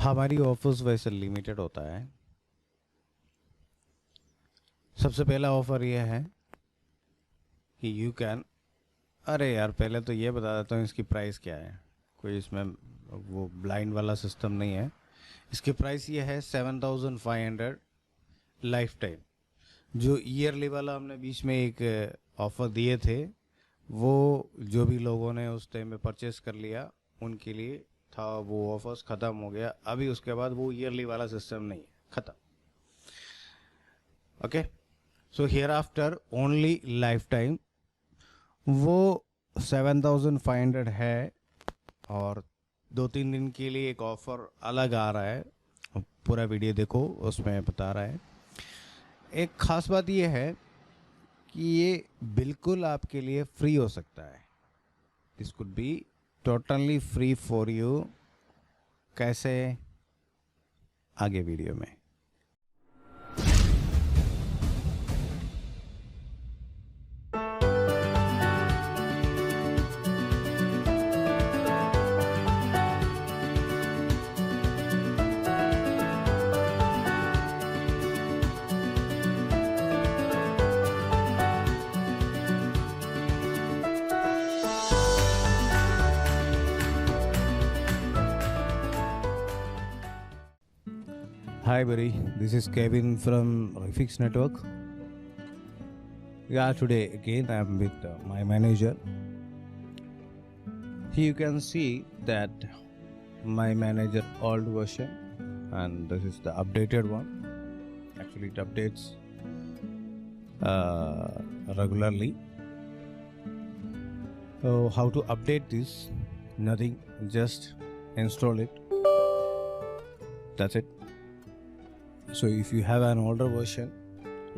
हमारी ऑफर्स वैसे लिमिटेड होता है। सबसे पहला ऑफ़र ये है कि यू कैन, अरे यार पहले तो ये बता देता हूँ इसकी प्राइस क्या है। कोई इसमें वो ब्लाइंड वाला सिस्टम नहीं है। इसकी प्राइस ये है 7,500 लाइफ टाइम। जो ईयरली वाला हमने बीच में एक ऑफ़र दिए थे, वो जो भी लोगों ने उस टाइम में परचेस कर लिया उनके लिए था। वो ऑफर्स ख़त्म हो गया। अभी उसके बाद वो ईयरली वाला सिस्टम नहीं है, ख़त्म। Okay, so here after only life time. वो 7,500 है और 2-3 दिन के लिए एक ऑफ़र अलग आ रहा है। पूरा वीडियो देखो, उसमें बता रहा है। एक ख़ास बात ये है कि ये बिल्कुल आपके लिए फ्री हो सकता है। This could be totally free for you. कैसे, आगे वीडियो में। Hi buddy, this is Kevin from Refix Network. Yeah, today again I am with my manager. Here you can see that my manager old version, and this is the updated one. Actually it updates regularly. So how to update this? Nothing, just install it. That's it. So if you have an older version,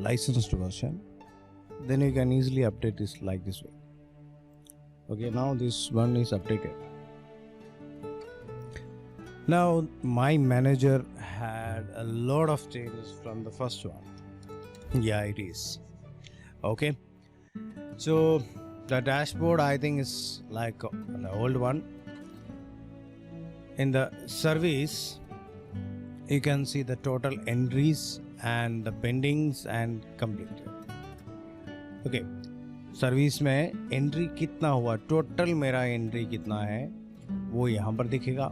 licensed version, then you can easily update this like this way. Okay, now this one is updated. Now my manager had a lot of changes from the first one. Yeah, it is. Okay, so the dashboard I think is like the old one. In the service, you can see the total entries and the pendings and completed. Okay, service में entry कितना हुआ, total मेरा entry कितना है वो यहाँ पर दिखेगा,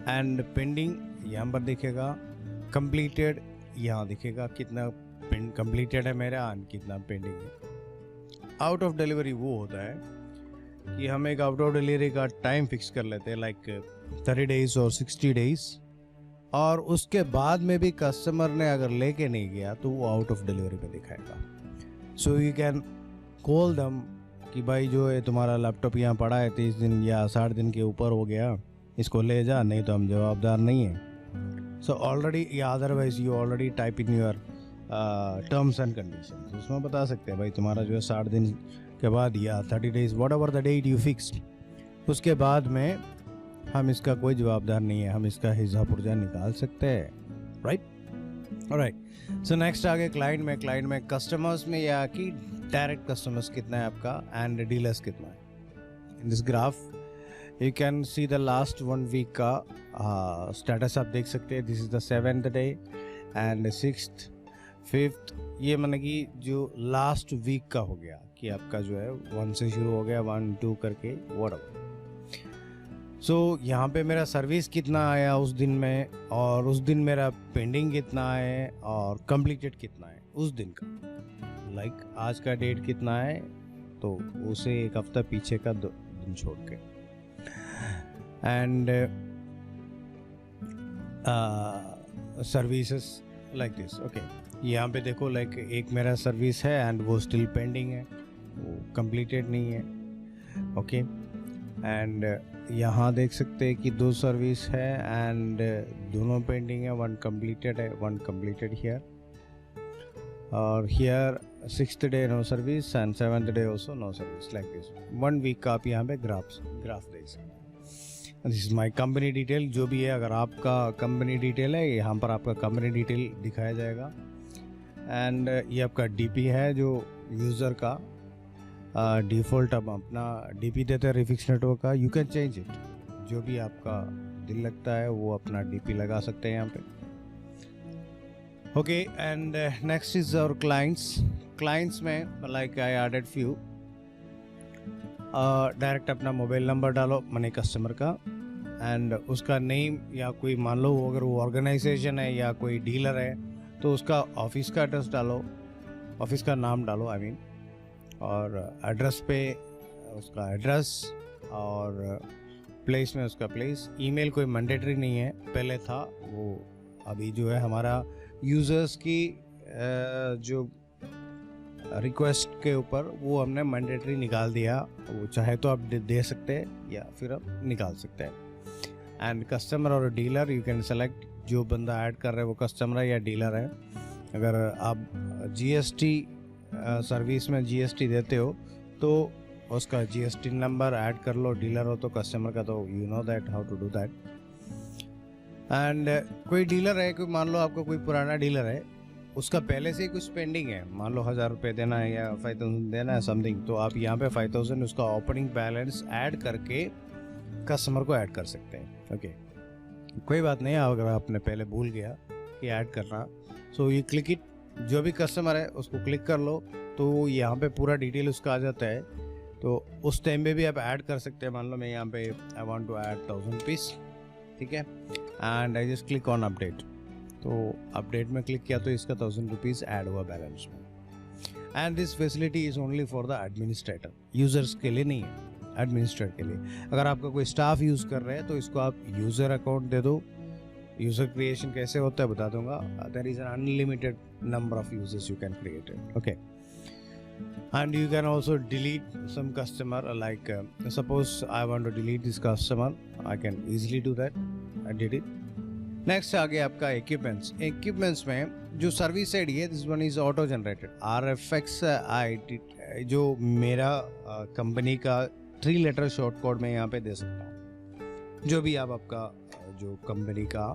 एंड पेंडिंग यहाँ पर दिखेगा, कंप्लीटेड यहाँ दिखेगा, कितना कंप्लीटेड है मेरा एंड कितना पेंडिंग है। आउट ऑफ डिलीवरी वो होता है कि हम एक आउट ऑफ डिलीवरी का टाइम फिक्स कर लेते हैं, लाइक 30 days और 60 days, और उसके बाद में भी कस्टमर ने अगर लेके नहीं गया तो वो आउट ऑफ डिलीवरी पे दिखाएगा। सो यू कैन कॉल दम कि भाई जो है तुम्हारा लैपटॉप यहाँ पड़ा है 30 दिन या 60 दिन के ऊपर हो गया, इसको ले जा, नहीं तो हम जवाबदार नहीं हैं। सो ऑलरेडी या otherwise you already type in your terms and condition, उसमें बता सकते हैं भाई तुम्हारा जो है 60 दिन के बाद या 30 days whatever the date you fixed, उसके बाद में हम इसका कोई जवाबदार नहीं है, हम इसका हिस्सा पुर्जा निकाल सकते हैं, राइट। ऑलराइट, सो नेक्स्ट आगे क्लाइंट में कस्टमर्स में या कि डायरेक्ट कस्टमर्स कितना है आपका एंड डीलर्स कितना है। In this graph you can see the last 1 week का स्टेटस आप देख सकते हैं। This is the 7th day and 6th 5th, ये माने कि जो लास्ट वीक का हो गया कि आपका जो है 1 से शुरू हो गया 1 2 करके व्हाटएवर। सो यहाँ पे मेरा सर्विस कितना आया उस दिन में, और उस दिन मेरा पेंडिंग कितना है और कंप्लीटेड कितना है उस दिन का, लाइक आज का डेट कितना है तो उसे एक हफ्ता पीछे का 2 दिन छोड़ के, and services like this. Okay, यहाँ पे देखो लाइक एक मेरा सर्विस है एंड वो स्टिल पेंडिंग है, वो कंप्लीटेड नहीं है। ओके, एंड यहाँ देख सकते हैं कि 2 सर्विस है एंड दोनों पेंडिंग है, 1 कंप्लीटेड है, 1 कंप्लीटेड हियर, और here 6th day no service and 7th day also no service, like this 1 week का आप यहाँ पे ग्राफ देख सकते हैं। This is my company detail, जो भी है अगर आपका कंपनी डिटेल है यहाँ पर आपका कंपनी डिटेल दिखाया जाएगा, एंड ये आपका डीपी है जो यूज़र का डिफ़ॉल्ट, अब अपना डीपी देते हैं रिफिक्स नेटवर्क का, यू कैन चेंज इट, जो भी आपका दिल लगता है वो अपना डीपी लगा सकते हैं यहाँ पे। Okay, and next is our clients में like I added few. Direct अपना मोबाइल नंबर डालो मनी कस्टमर का, एंड उसका नेम, या कोई मान लो अगर वो ऑर्गेनाइजेशन है या कोई डीलर है तो उसका ऑफिस का एड्रेस डालो, ऑफिस का नाम डालो आई मीन, और एड्रेस पे उसका एड्रेस और प्लेस में उसका प्लेस। ईमेल कोई मैंडेटरी नहीं है, पहले था वो, अभी जो है हमारा यूज़र्स की जो रिक्वेस्ट के ऊपर वो हमने मैंडेटरी निकाल दिया। वो चाहे तो आप दे सकते हैं या फिर आप निकाल सकते हैं। एंड कस्टमर और डीलर यू कैन सेलेक्ट, जो बंदा ऐड कर रहा है वो कस्टमर है या डीलर है। अगर आप जीएसटी सर्विस में जीएसटी देते हो तो उसका जीएसटी नंबर ऐड कर लो, डीलर हो तो कस्टमर का, तो you know that how to do that. And कोई डीलर है, कोई मान लो आपका कोई पुराना डीलर है, उसका पहले से ही कुछ पेंडिंग है, मान लो 1000 रुपये देना है या 5000 देना है समथिंग, तो आप यहाँ पे 5000 उसका ओपनिंग बैलेंस ऐड करके कस्टमर को ऐड कर सकते हैं। ओके, कोई बात नहीं, अगर आपने पहले भूल गया कि ऐड करना, सो ये क्लिक इट, जो भी कस्टमर है उसको क्लिक कर लो तो यहाँ पे पूरा डिटेल उसका आ जाता है। तो उस टाइम पे भी आप ऐड कर सकते हैं। मान लो मैं यहाँ पे I want to add 1000 rupees, ठीक है, and I just click on update. तो अपडेट में क्लिक किया तो इसका 1000 रुपीज़ ऐड हुआ बैलेंस में। And this facility is only for the administrator, users के लिए नहीं है, एडमिनिस्ट्रेटर के लिए। अगर आपका कोई स्टाफ यूज़ कर रहे हैं तो इसको आप यूज़र अकाउंट दे दो। यूज़र क्रिएशन कैसे होता है बता दूंगा। There is an unlimited number of users you can create it, okay. And you can also delete some customer, like suppose I want to delete this customer, I can easily do that. I did it. Next आ गया आपका equipments में जो service side है, this one is auto generated RFX ID, जो मेरा company का 3 letter short code में यहाँ पे दे सकता हूँ। जो भी आप आपका जो कंपनी का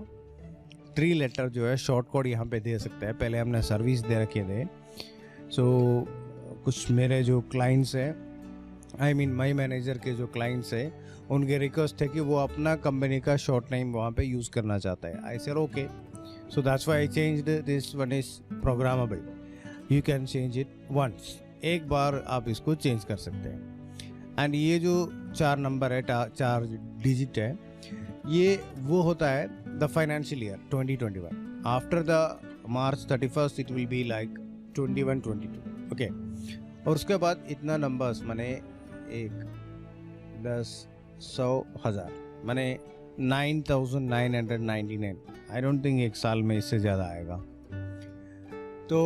3 लेटर जो है शॉर्ट कोड यहाँ पे दे सकते हैं। पहले हमने सर्विस दे रखे थे। सो कुछ मेरे जो क्लाइंट्स हैं, आई मीन माई मैनेजर के जो क्लाइंट्स हैं, उनके रिक्वेस्ट है कि वो अपना कंपनी का शॉर्ट नेम वहाँ पे यूज़ करना चाहता है। I said okay, so that's why I changed this one is programmable, you can change it once, एक बार आप इसको चेंज कर सकते हैं। एंड ये जो 4 नंबर है, 4 डिजिट है, ये वो होता है the financial year 2021। After the March 31st it will be like 21-22, okay. और उसके बाद इतना नंबर्स माने 1, 10, 100, 1000 माने 9999। आई डोंट थिंक एक साल में इससे ज़्यादा आएगा। तो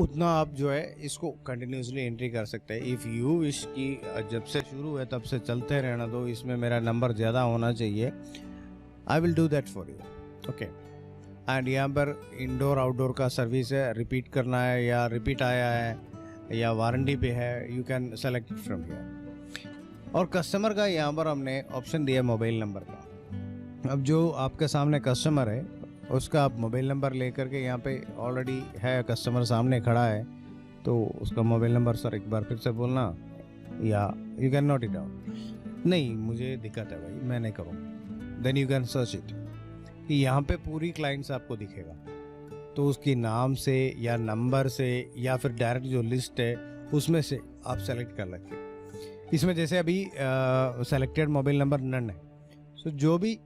उतना आप जो है इसको कंटिन्यूसली एंट्री कर सकते हैं। इफ़ यू विश कि जब से शुरू है तब से चलते रहना दो, इसमें मेरा नंबर ज़्यादा होना चाहिए, I will do that for you, okay. And यहाँ पर इंडोर आउटडोर का सर्विस है, रिपीट करना है या रिपीट आया है या वारंटी पे है, you can select from here. और कस्टमर का यहाँ पर हमने ऑप्शन दिया मोबाइल नंबर का। अब जो आपके सामने कस्टमर है उसका आप मोबाइल नंबर लेकर के, यहाँ पे ऑलरेडी है कस्टमर सामने खड़ा है, तो उसका मोबाइल नंबर सर एक बार फिर से बोलना, या you can note it down. नहीं, मुझे दिक्कत है भाई, मैं नहीं करूँ, then you can search it. कि यहाँ पे पूरी क्लाइंट्स आपको दिखेगा, तो उसकी नाम से या नंबर से या फिर डायरेक्ट जो लिस्ट है उसमें से आप सेलेक्ट कर लेंगे। इसमें जैसे अभी सेलेक्टेड मोबाइल नंबर नन है, सो जो भी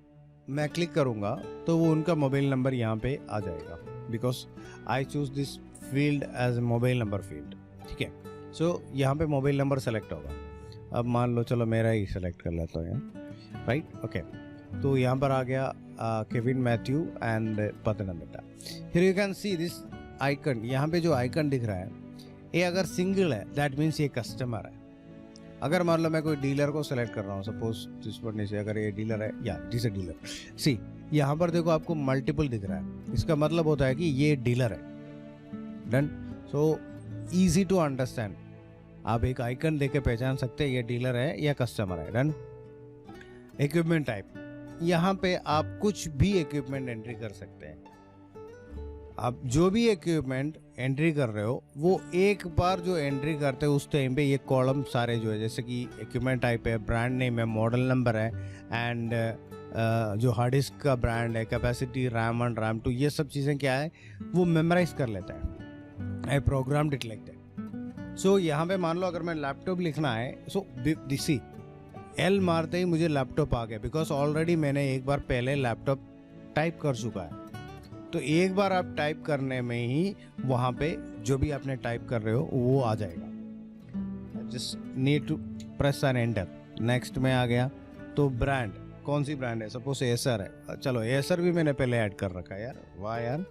मैं क्लिक करूँगा तो वो उनका मोबाइल नंबर यहाँ पे आ जाएगा, because I choose this field as mobile number field, ठीक है। सो यहाँ पे मोबाइल नंबर सेलेक्ट होगा। अब मान लो चलो मेरा ही सेलेक्ट कर लेता हूँ यहाँ, राइट, ओके। तो यहाँ पर आ गया केविन मैथ्यू एंड पतनंदा। फिर you can see this icon, यहाँ पे जो आइकन दिख रहा है ये अगर सिंगल है दैट मीन्स ये कस्टमर है। अगर मान लो मैं कोई डीलर को सेलेक्ट कर रहा हूँ, सपोज जिस पर से अगर ये डीलर है या दिस डीलर, सी यहाँ पर देखो आपको मल्टीपल दिख रहा है, इसका मतलब होता है कि ये डीलर है। Done, so easy to understand, आप एक आइकन देके पहचान सकते हैं ये डीलर है या कस्टमर है। डन। इक्विपमेंट टाइप, यहाँ पे आप कुछ भी इक्विपमेंट एंट्री कर सकते हैं। आप जो भी इक्विपमेंट एंट्री कर रहे हो, वो एक बार जो एंट्री करते हो उस टाइम पे ये कॉलम सारे जो है, जैसे कि इक्विपमेंट टाइप है, ब्रांड नेम है, मॉडल नंबर है, एंड जो हार्ड डिस्क का ब्रांड है, कैपेसिटी, रैम 1, रैम 2, ये सब चीज़ें क्या है वो मेमोराइज कर लेता है। आई प्रोग्राम इट लाइक दैट। सो यहाँ पे मान लो अगर मैं लैपटॉप लिखना है, सो दिसी एल मारते ही मुझे लैपटॉप आ गया, बिकॉज ऑलरेडी मैंने एक बार पहले लैपटॉप टाइप कर चुका है। तो एक बार आप टाइप करने में ही वहाँ पे जो भी आपने टाइप कर रहे हो वो आ जाएगा। Just need to press an enter. Next में आ गया तो ब्रांड, कौन सी ब्रांड है, सपोज एसर है, चलो एसर भी मैंने पहले ऐड कर रखा है यार, वाह यार,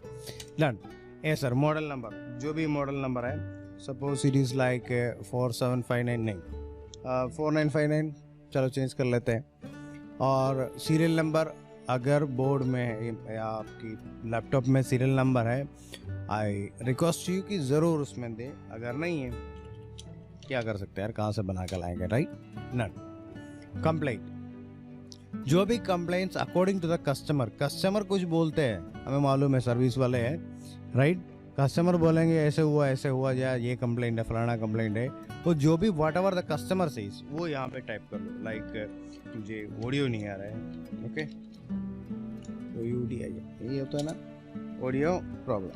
डन। एसर मॉडल नंबर, जो भी मॉडल नंबर है, सपोज इट इज़ लाइक 4759, नहीं 4959, चलो चेंज कर लेते हैं। और सीरियल नंबर अगर बोर्ड में या आपकी लैपटॉप में सीरियल नंबर है, आई रिक्वेस्ट यू कि ज़रूर उसमें दे। अगर नहीं है क्या कर सकते हैं यार, कहाँ से बना कर लाएंगे, राइट। नन कंप्लेंट, जो भी complaints according to the customer, customer कुछ बोलते हैं, हमें मालूम है सर्विस वाले हैं, राइट। कस्टमर बोलेंगे ऐसे हुआ या ये कंप्लेंट है, फलाना कंप्लेंट है, वो जो भी what ever the customer says वो यहाँ पे टाइप कर लो। लाइक मुझे ऑडियो नहीं आ रहा है, ओके, ये होता है ना ऑडियो प्रॉब्लम,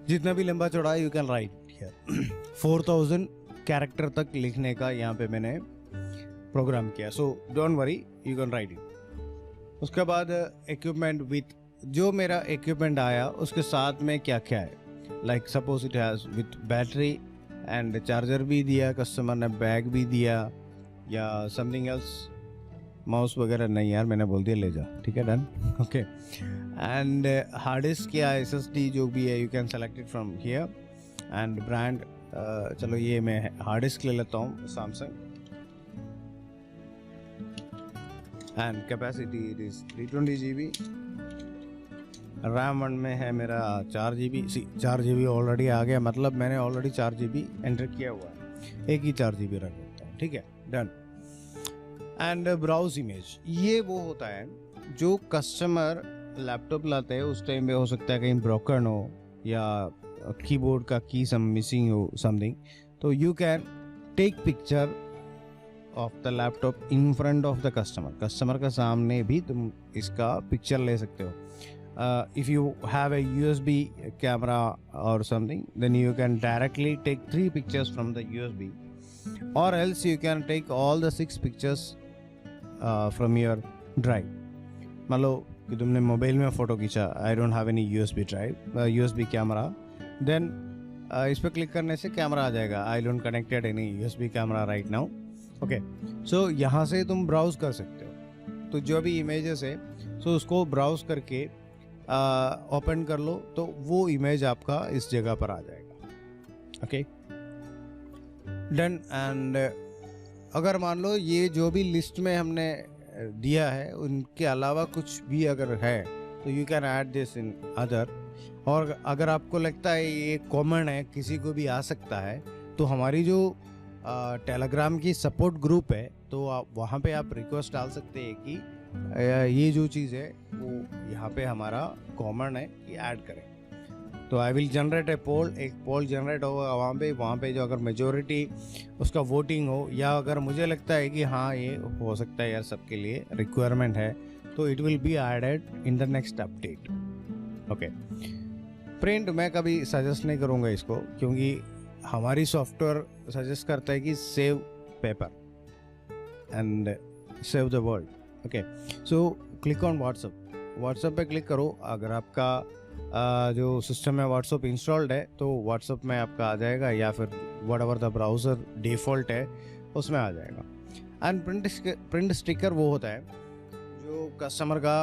जितना भी लंबा चौड़ा you can write here. 4000 character तक लिखने का यहाँ पे मैंने प्रोग्राम किया, so don't worry, you can write it. उसके बाद इक्विपमेंट विथ, जो मेरा इक्विपमेंट आया उसके साथ में क्या क्या है, like suppose it has with battery and charger भी दिया कस्टमर ने, बैग भी दिया या समथिंग एल्स, माउस वगैरह नहीं यार मैंने बोल दिया ले जा, ठीक है, done, okay. And hard disk या SSD जो भी है you can select it from here. And brand, चलो ये मैं हार्ड डिस्क ले लेता हूँ Samsung. And capacity it is 320 GB, RAM 1 में है मेरा 4 GB, 4 GB ऑलरेडी आ गया, मतलब मैंने ऑलरेडी 4 GB एंटर किया हुआ है, एक ही 4 GB रख देता हूँ, ठीक है, डन। एंड ब्राउज इमेज, ये वो होता है जो कस्टमर लैपटॉप लाते हैं उस टाइम पे हो सकता है कहीं ब्रोकन हो या कीबोर्ड का की सम मिसिंग हो समथिंग, तो you can take picture of the laptop in front of the customer, customer का सामने भी तुम इसका पिक्चर ले सकते हो। If you have a USB camera or something, then you can directly take 3 pictures from the USB, or else you can take all the 6 pictures from your drive। मान लो कि तुमने मोबाइल में फ़ोटो खींचा, I don't have any USB drive, USB camera, then इस पर click करने से camera आ जाएगा, I don't connected any USB camera right now, okay. So यहाँ से तुम ब्राउज कर सकते हो, तो जो भी इमेजेस है सो उसको ब्राउज करके ओपन कर लो, तो वो इमेज आपका इस जगह पर आ जाएगा, ओके, डन। एंड अगर मान लो ये जो भी लिस्ट में हमने दिया है उनके अलावा कुछ भी अगर है तो you can add this in other, और अगर आपको लगता है ये कॉमन है किसी को भी आ सकता है, तो हमारी जो टेलीग्राम की सपोर्ट ग्रुप है तो आप वहाँ पे आप रिक्वेस्ट डाल सकते हैं कि ये जो चीज़ है वो यहाँ पे हमारा कॉमन है कि ऐड करें। तो आई विल जनरेट ए पोल, एक पोल जनरेट होगा वहाँ पे जो अगर मेजोरिटी उसका वोटिंग हो, या अगर मुझे लगता है कि हाँ ये हो सकता है यार सबके लिए रिक्वायरमेंट है, तो it will be added in the next update, okay. Print मैं कभी सजेस्ट नहीं करूँगा इसको, क्योंकि हमारी सॉफ्टवेयर सजेस्ट करता है कि save paper and save the world, okay. So click on WhatsApp पे क्लिक करो, अगर आपका जो सिस्टम में व्हाट्सएप इंस्टॉल्ड है तो व्हाट्सएप में आपका आ जाएगा, या फिर व्हाटएवर द ब्राउज़र डिफ़ॉल्ट है उसमें आ जाएगा। एंड प्रिंट स्टिकर वो होता है जो कस्टमर का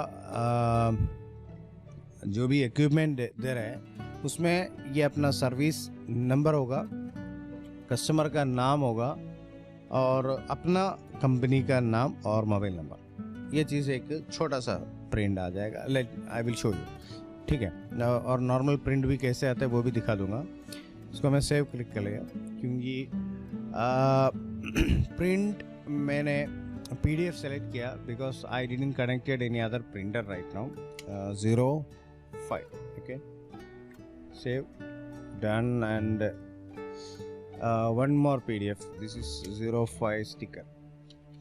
जो भी इक्विपमेंट दे रहे हैं उसमें ये अपना सर्विस नंबर होगा, कस्टमर का नाम होगा और अपना कंपनी का नाम और मोबाइल नंबर, ये चीज़ एक छोटा सा प्रिंट आ जाएगा। Let I will show you, ठीक है। और नॉर्मल प्रिंट भी कैसे आता है वो भी दिखा दूंगा। इसको मैं सेव क्लिक कर लिया, क्योंकि प्रिंट मैंने PDF सेलेक्ट किया because I didn't connected any other printer right now. 05, okay, save, done, and one more PDF. This is 05 sticker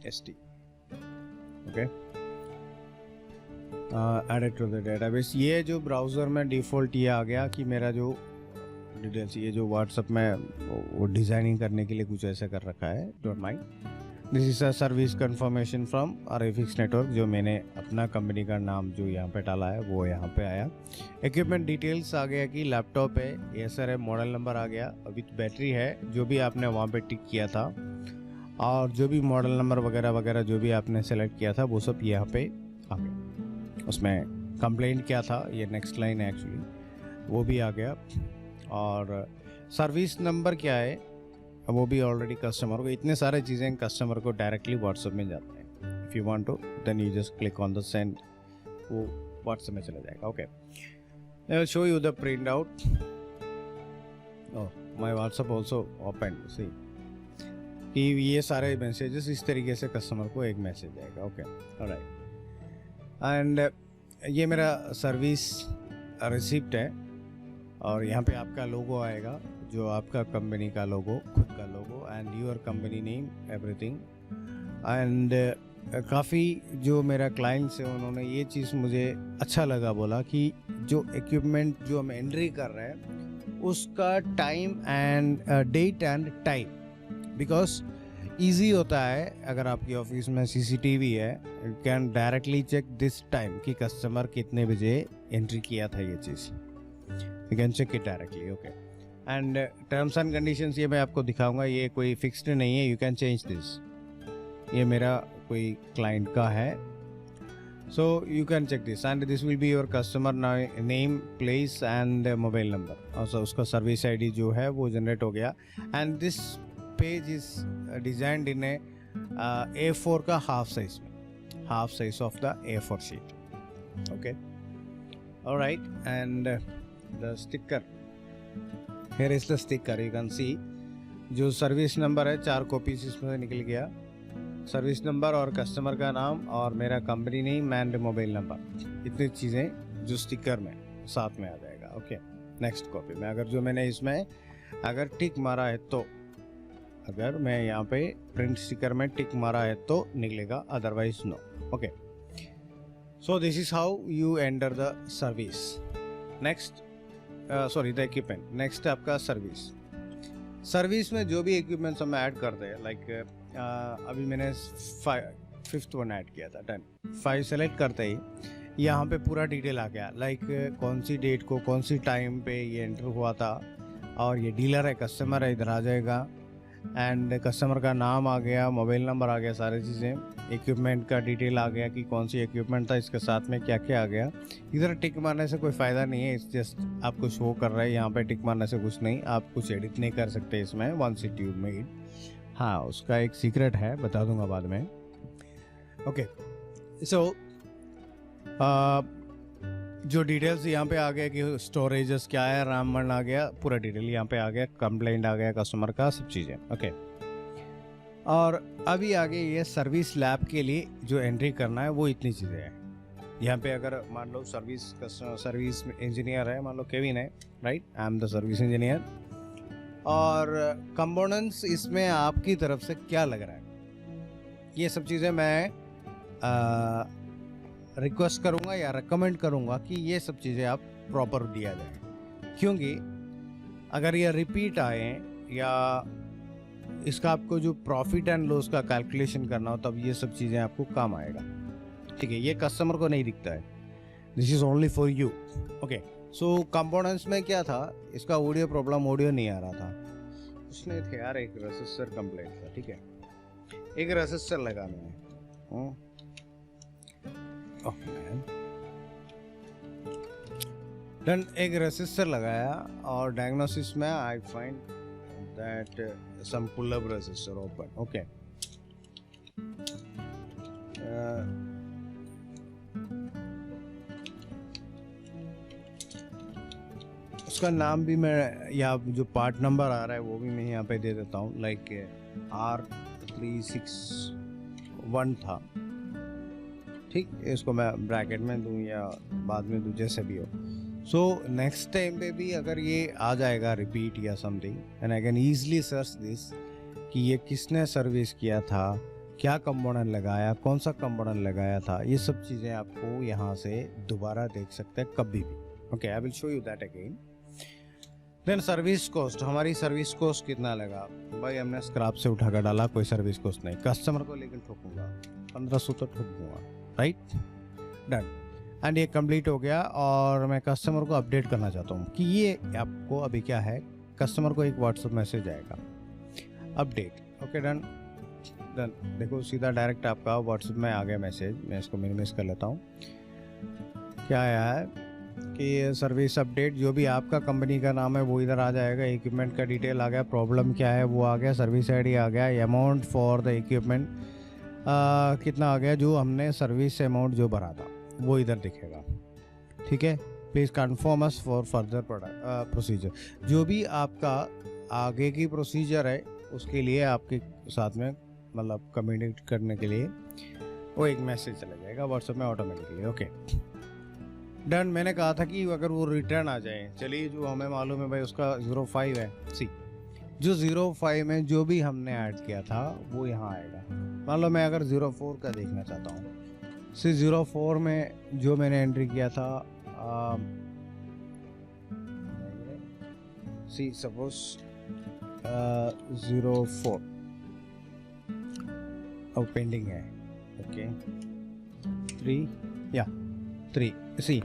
ST. Okay, added to the database. ये जो ब्राउज़र में default ये आ गया कि मेरा जो डिटेल्स ये जो व्हाट्सएप में वो डिज़ाइनिंग करने के लिए कुछ ऐसा कर रखा है, don't mind. This is a service confirmation from RFX network. जो मैंने अपना कंपनी का नाम जो यहाँ पे डाला है वो यहाँ पे आया. इक्विपमेंट डिटेल्स आ गया कि लैपटॉप है, एसर है, मॉडल नंबर आ गया, विथ बैटरी है, जो भी आपने वहाँ पे टिक किया था, और जो भी मॉडल नंबर वगैरह वगैरह जो भी आपने सेलेक्ट किया था वो सब यहाँ पे आ गया. उसमें कंप्लेंट क्या था, ये नेक्स्ट लाइन है एक्चुअली, वो भी आ गया. और सर्विस नंबर क्या है वो भी ऑलरेडी कस्टमर को, इतने सारे चीज़ें कस्टमर को डायरेक्टली व्हाट्सएप में जाते हैं. If you want to then you just click on the send, वो व्हाट्सएप में चला जाएगा. Okay, I will show you the print out. Oh, my WhatsApp also open. See कि ये सारे मैसेजेस इस तरीके से कस्टमर को एक मैसेज आएगा. Okay, alright. एंड ये मेरा सर्विस रिसिप्ट है, और यहाँ पे आपका लोगो आएगा, जो आपका कंपनी का लोगो, खुद का logo, and your company name, everything. And काफ़ी जो मेरा क्लाइंट्स है उन्होंने ये चीज़ मुझे अच्छा लगा, बोला कि जो इक्विपमेंट जो हम एंट्री कर रहे हैं उसका time and date and time, because easy होता है. अगर आपकी ऑफिस में CCTV है, you can directly check this time कि कस्टमर कितने बजे एंट्री किया था, ये चीज़ you can check it directly. Okay, and terms and conditions ये मैं आपको दिखाऊंगा, ये कोई फिक्स्ड नहीं है, यू कैन चेंज दिस. ये मेरा कोई क्लाइंट का है, so you can check this. And this will be your customer name, place and mobile number. और उसका सर्विस ID जो है वो जनरेट हो गया. And this page is designed in A4 का हाफ साइज में, half size of the A4 sheet. Okay, alright. And the sticker, here is the sticker, you can see. जो सर्विस नंबर है 4 copies इसमें से निकल गया. सर्विस नंबर और customer का नाम और मेरा company name and mobile number, इतनी चीज़ें जो स्टिकर में साथ में आ जाएगा. ओके, नेक्स्ट कॉपी में अगर जो मैंने इसमें अगर टिक मारा है तो, अगर मैं यहाँ पे प्रिंट स्टिकर में टिक मारा है तो निकलेगा, otherwise no. Okay, so this is how you enter the service. Next sorry the equipment. Next आपका सर्विस. सर्विस में जो भी इक्विपमेंट्स हम ऐड करते हैं, लाइक अभी मैंने 5th वन ऐड किया था, 5 सेलेक्ट करते ही यहाँ पे पूरा डिटेल आ गया, लाइक कौन सी डेट को कौन सी टाइम पे ये एंटर हुआ था, और ये डीलर है, कस्टमर है, इधर आ जाएगा. एंड कस्टमर का नाम आ गया, मोबाइल नंबर आ गया, सारी चीज़ें. इक्विपमेंट का डिटेल आ गया कि कौन सी इक्विपमेंट था, इसके साथ में क्या क्या आ गया. इधर टिक मारने से कोई फ़ायदा नहीं है, इट्स जस्ट आपको शो कर रहा है. यहाँ पे टिक मारने से कुछ नहीं, आप कुछ एडिट नहीं कर सकते इसमें, वंस इट यू मेड. हाँ, उसका एक सीक्रेट है, बता दूंगा बाद में. ओके, सो जो डिटेल्स यहाँ पे आ गया कि स्टोरेजेस क्या है, RAM वन आ गया, पूरा डिटेल यहाँ पे आ गया, कंप्लेंट आ गया कस्टमर का, सब चीज़ें. ओके, और अभी आगे ये सर्विस लैब के लिए जो एंट्री करना है वो इतनी चीज़ें हैं. यहाँ पे अगर मान लो सर्विस इंजीनियर है, मान लो केविन है, right, I am the service engineer, और कंपोनेंट्स इसमें आपकी तरफ से क्या लग रहा है, ये सब चीज़ें मैं रिक्वेस्ट करूँगा या रिकमेंड करूँगा कि ये सब चीज़ें आप प्रॉपर दिया जाए, क्योंकि अगर ये रिपीट आए या इसका आपको जो प्रॉफिट एंड लॉस का कैलकुलेशन करना हो तब ये सब चीज़ें आपको काम आएगा. ठीक है, ये कस्टमर को नहीं दिखता है, this is only for you. Okay, so components में क्या था, इसका ऑडियो प्रॉब्लम, ऑडियो नहीं आ रहा था, उसने थे यार एक रजिस्टर कंप्लेंट था. ठीक है, एक रजिस्टर लगा मैंने, डन, एक रजिस्टर लगाया, और डायग्नोसिस में I find that some pull up register open. Okay, उसका नाम भी मैं, या जो पार्ट नंबर आ रहा है वो भी मैं यहाँ पे दे देता हूँ, लाइक R361 था. ठीक, इसको मैं ब्रैकेट में दूँ या बाद में दूँ, जैसे भी हो. सो नेक्स्ट टाइम पे भी अगर ये आ जाएगा रिपीट या something, and I can easily search this कि ये किसने सर्विस किया था, क्या कंपोनेंट लगाया, कौन सा कंपोनेंट लगाया था, ये सब चीज़ें आपको यहाँ से दोबारा देख सकते हैं कभी भी. Okay, I will show you that again. Then service cost, हमारी सर्विस कॉस्ट कितना लगा भाई, हमने स्क्रैप से उठा कर डाला, कोई सर्विस कॉस्ट नहीं. कस्टमर को लेकिन ठोकूंगा 1500 तो ठोकूंगा, राइट. डन. एंड ये कंप्लीट हो गया और मैं कस्टमर को अपडेट करना चाहता हूँ कि ये आपको अभी क्या है. कस्टमर को एक व्हाट्सएप मैसेज आएगा अपडेट. Okay, done. डन. देखो सीधा डायरेक्ट आपका व्हाट्सएप में आ गया मैसेज. मैं इसको मिनिमाइज कर लेता हूँ. क्या आया है कि सर्विस अपडेट, जो भी आपका कंपनी का नाम है वो इधर आ जाएगा. इक्विपमेंट का डिटेल आ गया, प्रॉब्लम क्या है वो आ गया, सर्विस आईडी आ गया, अमाउंट फॉर द इक्विपमेंट कितना आ गया, जो हमने सर्विस अमाउंट जो भरा था वो इधर दिखेगा. ठीक है. Please confirm us for further procedure. जो भी आपका आगे की प्रोसीजर है उसके लिए आपके साथ में मतलब कम्युनिकेट करने के लिए वो एक मैसेज चला जाएगा व्हाट्सएप में ऑटोमेटिकली. Okay, done. मैंने कहा था कि अगर वो रिटर्न आ जाए, चलिए जो हमें मालूम है भाई उसका 05 है. सी, जो 05 में जो भी हमने ऐड किया था वो यहाँ आएगा. मान लो मैं अगर 04 का देखना चाहता हूँ, सी 04 में जो मैंने एंट्री किया था, सी सपोज 04 अब पेंडिंग है. ओके, 3 या 3. सी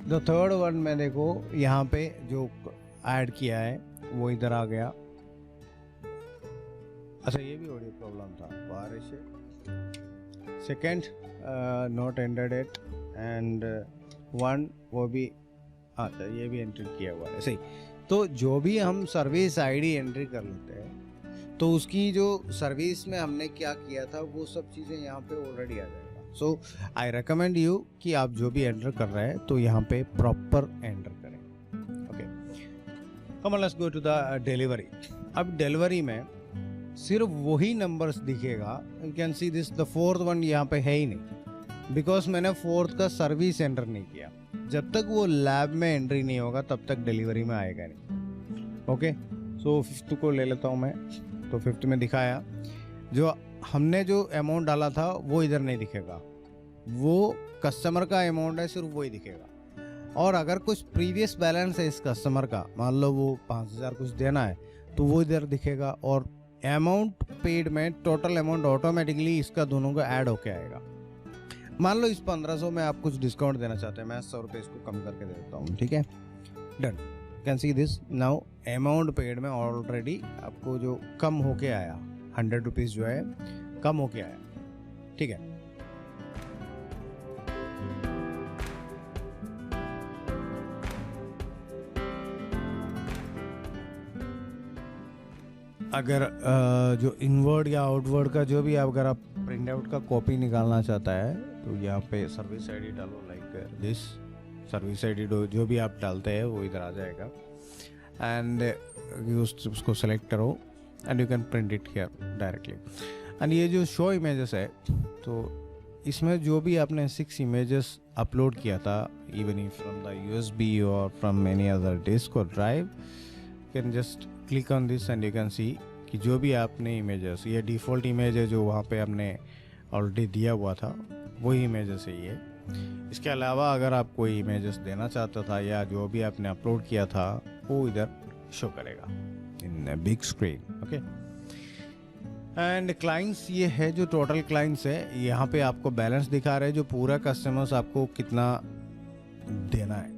द थर्ड वन में देखो यहाँ पे जो ऐड किया है वो इधर आ गया. अच्छा, ये भी ऑडियो प्रॉब्लम था बाहर से. Second not enter date and 1 वो भी, अच्छा ये भी एंट्री किया हुआ है. सही. तो जो भी हम सर्विस आईडी एंट्री कर लेते हैं तो उसकी जो सर्विस में हमने क्या किया था वो सब चीज़ें यहाँ पे ऑलरेडी आ जाएगा. सो आई रिकमेंड यू कि आप जो भी एंटर कर रहे हैं तो यहाँ पे प्रॉपर एंटर करें. Okay, come on, let's go to the delivery. अब डिलीवरी में सिर्फ वही नंबर्स दिखेगा. You can see this, the fourth one यहाँ पे है ही नहीं, बिकॉज मैंने फोर्थ का सर्विस एंटर नहीं किया. जब तक वो लैब में एंट्री नहीं होगा तब तक डिलीवरी में आएगा नहीं. ओके, सो फिफ्थ को ले लेता हूँ मैं. तो फिफ्थ में दिखाया, जो हमने जो अमाउंट डाला था वो इधर नहीं दिखेगा, वो कस्टमर का अमाउंट है, सिर्फ वही दिखेगा. और अगर कुछ प्रीवियस बैलेंस है इस कस्टमर का, मान लो वो 5000 कुछ देना है तो वो इधर दिखेगा. और अमाउंट पेड में टोटल अमाउंट ऑटोमेटिकली इसका दोनों का ऐड होके आएगा. मान लो इस 1500 में आप कुछ डिस्काउंट देना चाहते हैं, मैं 100 रुपये इसको कम करके दे देता हूँ. ठीक है, done. Can see this now, amount paid में ऑलरेडी आपको जो कम होके आया 100 रुपीज़ जो है कम होके आया. ठीक है. अगर जो इनवर्ड या आउटवर्ड का जो भी अगर आप प्रिंट आउट का कॉपी निकालना चाहता है तो यहाँ पे सर्विस आईडी डालो, लाइक दिस. सर्विस आईडी जो भी आप डालते हैं वो इधर आ जाएगा. एंड उसको सेलेक्ट करो and you can print it here directly. And ये जो शो इमेजेस है, तो इसमें जो भी आपने 6 इमेजेस अपलोड किया था, even if from the USB और फ्रॉम एनी अदर डिस्क और drive, can just click on this and you can सी कि जो भी आपने इमेजेस, ये डिफ़ॉल्ट इमेज है जो वहाँ पे हमने ऑलरेडी दिया हुआ था, वही इमेजेस है ये. इसके अलावा अगर आप कोई इमेजेस देना चाहता था या जो भी आपने अपलोड किया था वो इधर शो करेगा in big screen. Okay, and clients ये है जो टोटल क्लाइंट्स है, यहाँ पे आपको बैलेंस दिखा रहे हैं जो पूरा कस्टमर्स आपको कितना देना है.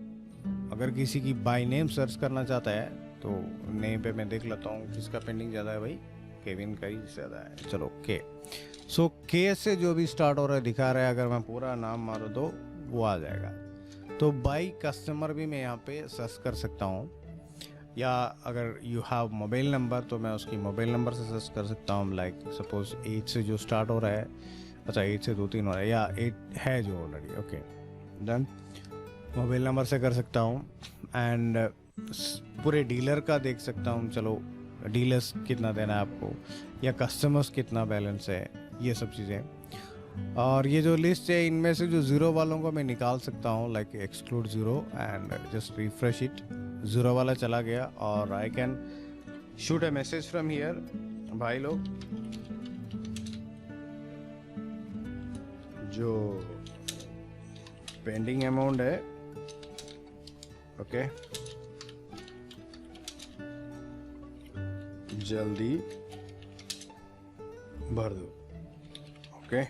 अगर किसी की बाय नेम सर्च करना चाहता है तो नेम पे मैं देख लेता हूँ किसका पेंडिंग ज़्यादा है. भाई केविन का ही ज़्यादा है. चलो के. सो के से जो भी स्टार्ट हो रहा है दिखा रहा है, अगर मैं पूरा नाम मारूँ तो वो आ जाएगा. तो बाय कस्टमर भी मैं यहाँ पे सर्च कर सकता हूँ, या अगर यू हैव मोबाइल नंबर तो मैं उसकी मोबाइल नंबर से सर्च कर सकता हूँ. लाइक सपोज 8 से जो स्टार्ट हो रहा है, अच्छा 8 से 2-3 हो रहा है, या 8 है जो already. Okay, done. Mobile number से कर सकता हूँ. एंड पूरे डीलर का देख सकता हूँ. चलो, डीलर्स कितना देना है आपको या कस्टमर्स कितना बैलेंस है, ये सब चीज़ें. और ये जो लिस्ट है इनमें से जो ज़ीरो वालों को मैं निकाल सकता हूँ, like exclude zero and just refresh it, zero वाला चला गया और I can shoot A message from here. भाई लोग जो पेंडिंग अमाउंट है, ओके, जल्दी भर दो, okay,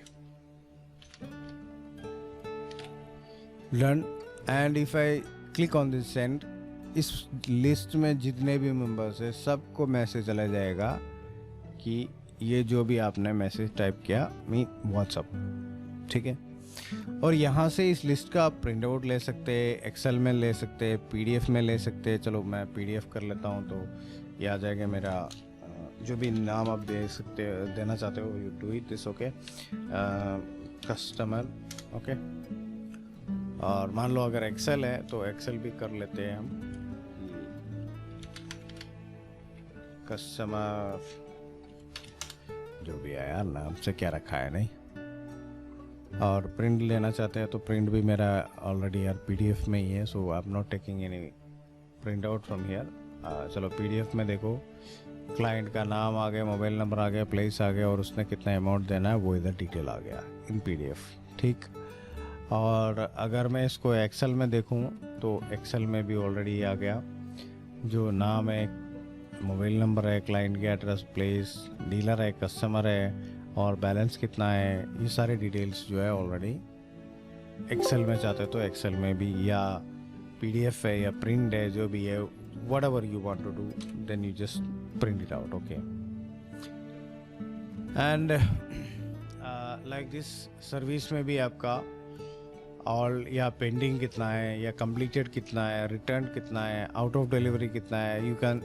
done. And if I click on this send, इस लिस्ट में जितने भी मेंबर्स है सबको मैसेज चला जाएगा कि ये जो भी आपने मैसेज टाइप किया मी व्हाट्सअप, ठीक है। और यहाँ से इस लिस्ट का आप प्रिंट आउट ले सकते हैं, एक्सेल में ले सकते हैं, पीडीएफ में ले सकते हैं। चलो मैं पीडीएफ कर लेता हूँ तो ये आ जाएगा मेरा, जो भी नाम आप दे सकते देना चाहते हो, you do it, this okay, customer, okay. और मान लो अगर एक्सेल है तो एक्सेल भी कर लेते हैं हम, कस्टमर जो भी है यार, नाम से क्या रखा है नहीं। और प्रिंट लेना चाहते हैं तो प्रिंट भी मेरा ऑलरेडी यार पीडीएफ में ही है, so I am not taking any print out from here. चलो पीडीएफ में देखो, क्लाइंट का नाम आ गया, मोबाइल नंबर आ गया, प्लेस आ गया और उसने कितना अमाउंट देना है वो इधर डिटेल आ गया इन पीडीएफ, ठीक। और अगर मैं इसको एक्सेल में देखूं तो एक्सेल में भी ऑलरेडी आ गया, जो नाम है, मोबाइल नंबर है, क्लाइंट के एड्रेस, प्लेस, डीलर है, कस्टमर है और बैलेंस कितना है, ये सारे डिटेल्स जो है ऑलरेडी एक्सेल में चाहते हो तो एक्सेल में भी, या पीडीएफ है या प्रिंट है, जो भी है, whatever you want to do, then you just print it out, okay। And like this service में भी आपका ऑल या पेंडिंग कितना है या कंप्लीटेड कितना है, रिटर्न कितना है, आउट ऑफ डिलीवरी कितना है, you can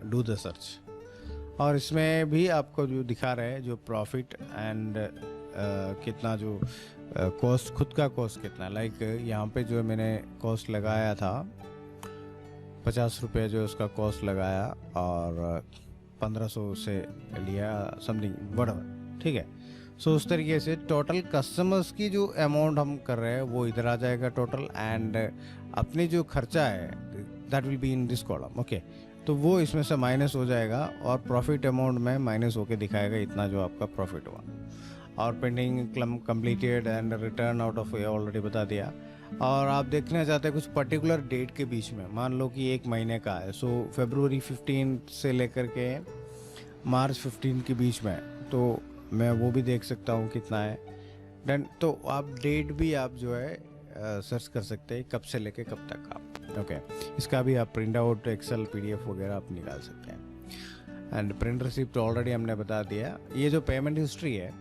do the search. और इसमें भी आपको जो दिखा रहा है जो प्रॉफिट एंड कितना, जो कॉस्ट, खुद का कॉस्ट कितना, लाइक यहाँ पे जो मैंने कॉस्ट लगाया था 50 रुपये जो उसका कॉस्ट लगाया और 1500 से लिया समथिंग वडवर, ठीक है। सो उस तरीके से टोटल कस्टमर्स की जो अमाउंट हम कर रहे हैं वो इधर आ जाएगा टोटल, एंड अपनी जो खर्चा है that will be in this column, okay. तो वो इसमें से माइनस हो जाएगा और प्रॉफिट अमाउंट में माइनस होके दिखाएगा इतना जो आपका प्रॉफिट हुआ। और pending, completed and return out of, already बता दिया। और आप देखना चाहते हैं कुछ पर्टिकुलर डेट के बीच में, मान लो कि एक महीने का है, सो फरवरी 15 से लेकर के मार्च 15 के बीच में, तो मैं वो भी देख सकता हूँ कितना है डन। तो आप डेट भी आप जो है सर्च कर सकते हैं, कब से लेके कब तक आप, ओके। इसका भी आप प्रिंट आउट, एक्सेल, पीडीएफ वगैरह आप निकाल सकते हैं। एंड प्रिंट रिसिप्ट ऑलरेडी हमने बता दिया। ये जो पेमेंट हिस्ट्री है,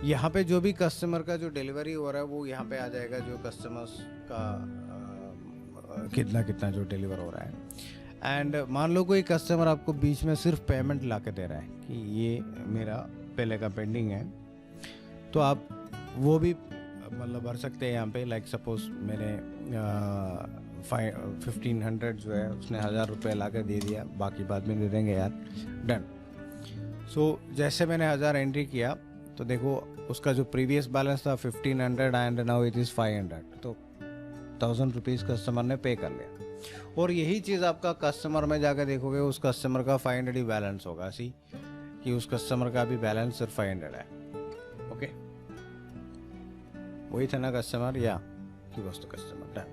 यहाँ पे जो भी कस्टमर का जो डिलीवरी हो रहा है वो यहाँ पे आ जाएगा, जो कस्टमर्स का कितना कितना जो डिलीवर हो रहा है। एंड मान लो कोई कस्टमर आपको बीच में सिर्फ पेमेंट ला के दे रहा है कि ये मेरा पहले का पेंडिंग है, तो आप वो भी मतलब भर सकते हैं यहाँ पे। लाइक सपोज मैंने 1500 जो है उसने 1000 रुपये ला के दे दिया, बाकी बाद में दे देंगे यार, डन। सो जैसे मैंने 1000 एंट्री किया तो देखो उसका जो प्रीवियस बैलेंस था 1500 एंड नाउ इट इज़ 500, तो 1000 रुपीज़ कस्टमर ने पे कर लिया। और यही चीज़ आपका कस्टमर में जाकर देखोगे, उस कस्टमर का 500 ही बैलेंस होगा, सी कि उस कस्टमर का भी बैलेंस सिर्फ 500 है, ओके। वही था ना कस्टमर, या कि बस तो कस्टमर, डन,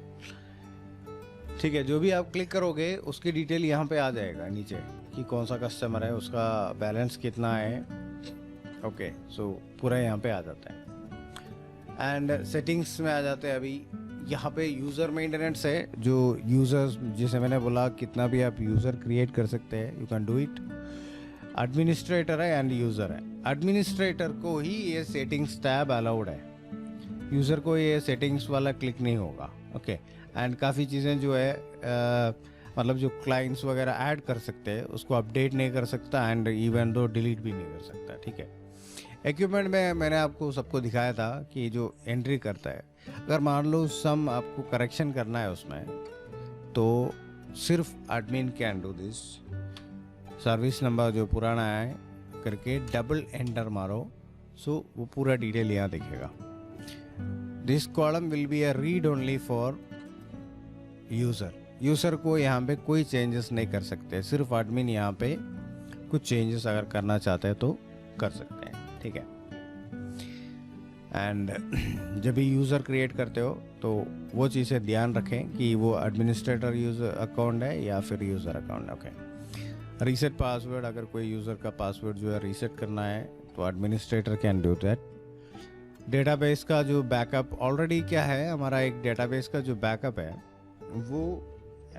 ठीक है। जो भी आप क्लिक करोगे उसकी डिटेल यहाँ पे आ जाएगा नीचे कि कौन सा कस्टमर है, उसका बैलेंस कितना है, ओके। सो पूरा यहाँ पे आ जाता है। एंड सेटिंग्स में आ जाते हैं। अभी यहाँ पे यूज़र मेंटेनेंस है, जो यूज़र्स, जैसे मैंने बोला कितना भी आप यूज़र क्रिएट कर सकते हैं, you can do it. Administrator है एंड यूज़र है। एडमिनिस्ट्रेटर को ही ये सेटिंग्स टैब अलाउड है, यूज़र को ये सेटिंग्स वाला क्लिक नहीं होगा, ओके। एंड काफ़ी चीज़ें जो है मतलब जो क्लाइंट्स वगैरह ऐड कर सकते हैं उसको अपडेट नहीं कर सकता, एंड इवन दो डिलीट भी नहीं कर सकता, ठीक है। इक्विपमेंट में मैंने आपको सबको दिखाया था कि जो एंट्री करता है, अगर मान लो सम आपको करेक्शन करना है उसमें, तो सिर्फ admin can do this. Service number जो पुराना है करके डबल एंटर मारो, सो वो पूरा डिटेल यहाँ दिखेगा. This column will be a read only for user. User को यहाँ पे कोई चेंजेस नहीं कर सकते, सिर्फ एडमिन यहाँ पे कुछ चेंजेस अगर करना चाहते हैं तो कर सकते हैं. ठीक है. एंड जब भी यूज़र क्रिएट करते हो तो वो चीज़ें ध्यान रखें कि वो एडमिनिस्ट्रेटर यूज़र अकाउंट है या फिर यूज़र अकाउंट है. ओके. रीसेट पासवर्ड, अगर कोई यूज़र का पासवर्ड जो है रीसेट करना है तो administrator can do that. Database का जो बैकअप ऑलरेडी क्या है, हमारा एक डेटाबेस का जो बैकअप है वो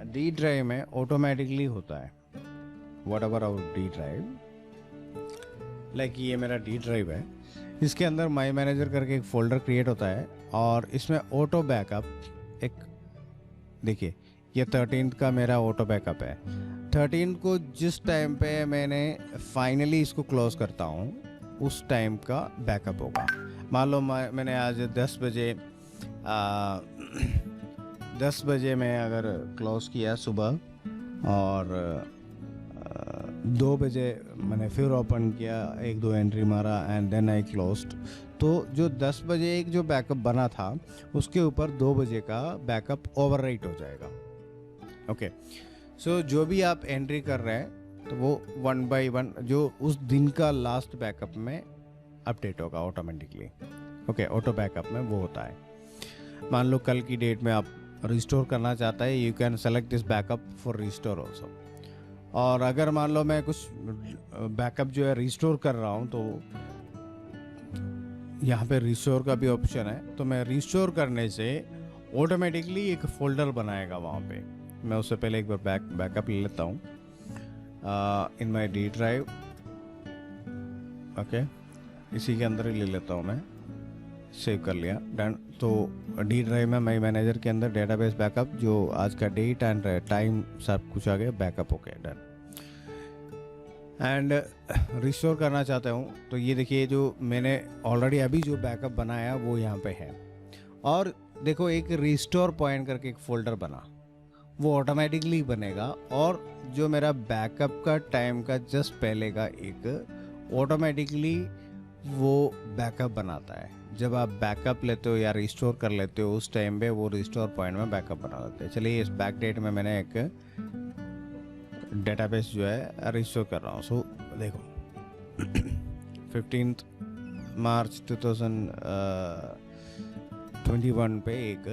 डी ड्राइव में ऑटोमेटिकली होता है. Whatever our D drive, like ये मेरा डी ड्राइव है, इसके अंदर माई मैनेजर करके एक फ़ोल्डर क्रिएट होता है और इसमें ऑटो बैकअप एक, देखिए ये 13 का मेरा ऑटो बैकअप है. 13 को जिस टाइम पे मैंने फाइनली इसको क्लोज करता हूँ उस टाइम का बैकअप होगा. मान लो मैंने आज 10 बजे मैं अगर क्लोज किया सुबह और 2 बजे मैंने फिर ओपन किया, 1-2 एंट्री मारा एंड देन आई क्लोज्ड, तो जो 10 बजे एक जो बैकअप बना था उसके ऊपर 2 बजे का बैकअप ओवरराइट हो जाएगा. ओके. सो जो भी आप एंट्री कर रहे हैं तो वो 1 by 1 जो उस दिन का लास्ट बैकअप में अपडेट होगा ऑटोमेटिकली. ओके. ऑटो बैकअप में वो होता है. मान लो कल की डेट में आप रिस्टोर करना चाहता है, you can select this backup for restore also. और अगर मान लो मैं कुछ बैकअप जो है रिस्टोर कर रहा हूँ तो यहाँ पे रिस्टोर का भी ऑप्शन है, तो मैं रिस्टोर करने से ऑटोमेटिकली एक फ़ोल्डर बनाएगा वहाँ पे. मैं उससे पहले एक बार बैकअप ले लेता हूँ इन माई डी ड्राइव. ओके. इसी के अंदर ही ले लेता हूँ मैं. सेव कर लिया, डन. तो डी ड्राइव में माई मैनेजर के अंदर डेटाबेस बैकअप जो आज का डेट एंड टाइम सब कुछ आ गया, बैकअप हो गया, डन. एंड रिस्टोर करना चाहता हूँ तो ये देखिए जो मैंने ऑलरेडी अभी जो बैकअप बनाया वो यहाँ पे है. और देखो एक रिस्टोर पॉइंट करके एक फ़ोल्डर बना, वो ऑटोमेटिकली बनेगा. और जो मेरा बैकअप का टाइम का जस्ट पहले का एक ऑटोमेटिकली वो बैकअप बनाता है. जब आप बैकअप लेते हो या रिस्टोर कर लेते हो उस टाइम पे वो रिस्टोर पॉइंट में बैकअप बना देते हैं. चलिए इस बैक डेट में मैंने एक डेटाबेस जो है रिस्टोर कर रहा हूँ. सो देखो 15 मार्च 2021 पे एक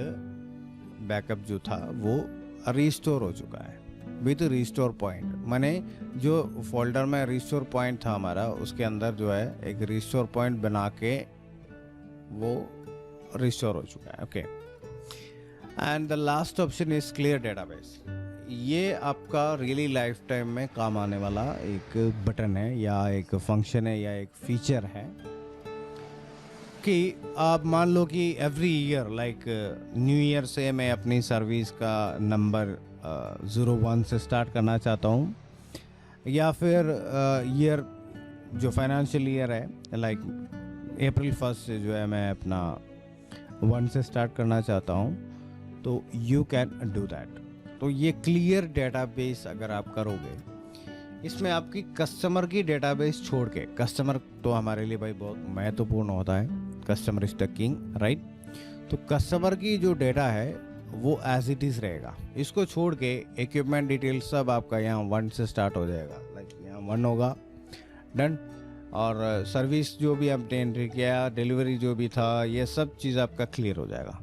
बैकअप जो था वो रिस्टोर हो चुका है विद रिस्टोर पॉइंट. मैंने जो फोल्डर में रिस्टोर पॉइंट था हमारा उसके अंदर जो है एक रिस्टोर पॉइंट बना के वो रिस्टोर हो चुका है. Okay. And the last option is clear database. ये आपका रियली लाइफ टाइम में काम आने वाला एक बटन है या एक फंक्शन है या एक फीचर है कि आप मान लो कि every year like new year से मैं अपनी सर्विस का नंबर 01 से स्टार्ट करना चाहता हूँ, या फिर ईयर जो फाइनेंशियल ईयर है लाइक अप्रैल 1 से जो है मैं अपना 1 से स्टार्ट करना चाहता हूँ, तो यू कैन डू दैट. तो ये क्लियर डेटाबेस अगर आप करोगे, इसमें आपकी कस्टमर की डेटाबेस छोड़ के, कस्टमर तो हमारे लिए भाई बहुत महत्वपूर्ण होता है, customer is the king, right. तो कस्टमर की जो डेटा है वो एज इट इज़ रहेगा. इसको छोड़ के इक्विपमेंट डिटेल सब आपका यहाँ 1 से स्टार्ट हो जाएगा. लाइक यहाँ 1 होगा, डन. और सर्विस जो भी आपने एंट्री किया, डिलीवरी जो भी था, ये सब चीज़ आपका क्लियर हो जाएगा.